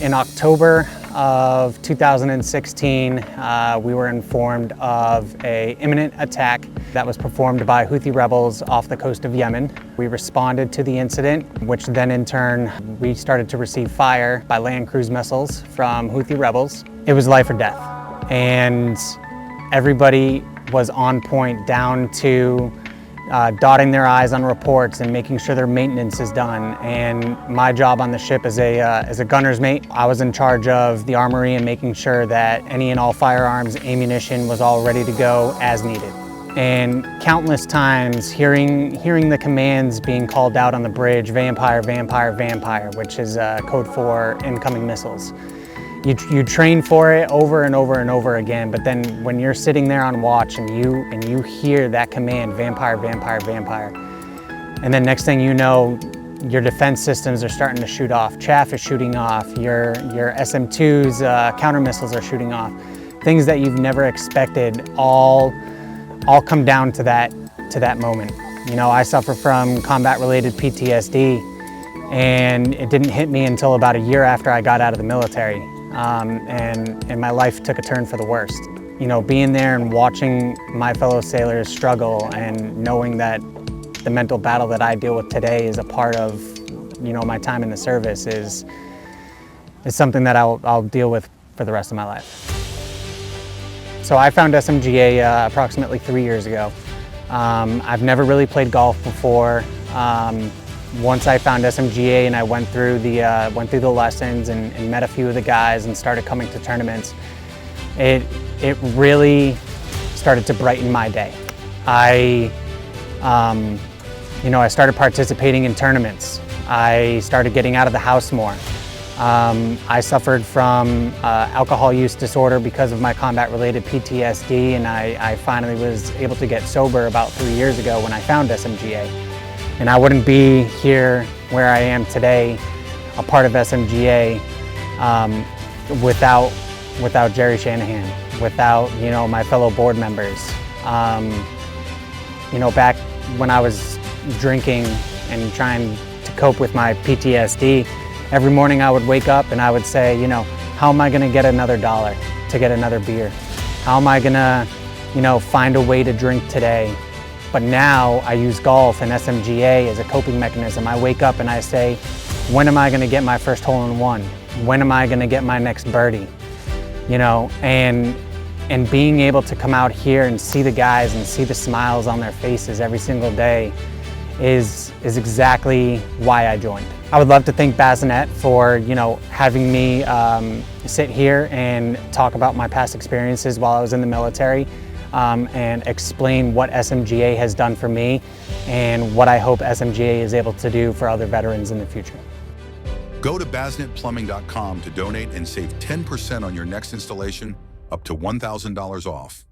In October of 2016, we were informed of an imminent attack that was performed by Houthi rebels off the coast of Yemen. We responded to the incident, which then in turn, we started to receive fire by land cruise missiles from Houthi rebels. It was life or death. And everybody was on point down to dotting their I's on reports and making sure their maintenance is done. And my job on the ship as a gunner's mate, I was in charge of the armory and making sure that any and all firearms, ammunition was all ready to go as needed. And countless times hearing the commands being called out on the bridge, vampire, vampire, vampire, which is code for incoming missiles. You train for it over and over and over again, but then when you're sitting there on watch and you hear that command, vampire, vampire, vampire, and then next thing you know, your defense systems are starting to shoot off, chaff is shooting off, your SM2s, counter missiles are shooting off, things that you've never expected all come down to that moment. You know, I suffer from combat-related PTSD, and it didn't hit me until about a year after I got out of the military. And my life took a turn for the worst. You know, being there and watching my fellow sailors struggle and knowing that the mental battle that I deal with today is a part of, you know, my time in the service is something that I'll deal with for the rest of my life. So I found SMGA approximately 3 years ago. I've never really played golf before. Once I found SMGA and I went through the lessons and met a few of the guys and started coming to tournaments, it really started to brighten my day. I started participating in tournaments. I started getting out of the house more. I suffered from alcohol use disorder because of my combat-related PTSD, and I finally was able to get sober about 3 years ago when I found SMGA. And I wouldn't be here where I am today, a part of SMGA, without Jerry Shanahan, without, you know, my fellow board members. You know, back when I was drinking and trying to cope with my PTSD, every morning I would wake up and I would say, you know, how am I gonna get another $1 to get another beer? How am I gonna, you know, find a way to drink today? But now I use golf and SMGA as a coping mechanism. I wake up and I say, when am I gonna get my first hole-in-one? When am I gonna get my next birdie? You know, and being able to come out here and see the guys and see the smiles on their faces every single day is exactly why I joined. I would love to thank Basnett for, you know, having me sit here and talk about my past experiences while I was in the military. And explain what SMGA has done for me and what I hope SMGA is able to do for other veterans in the future. Go to basnettplumbing.com to donate and save 10% on your next installation, up to $1,000 off.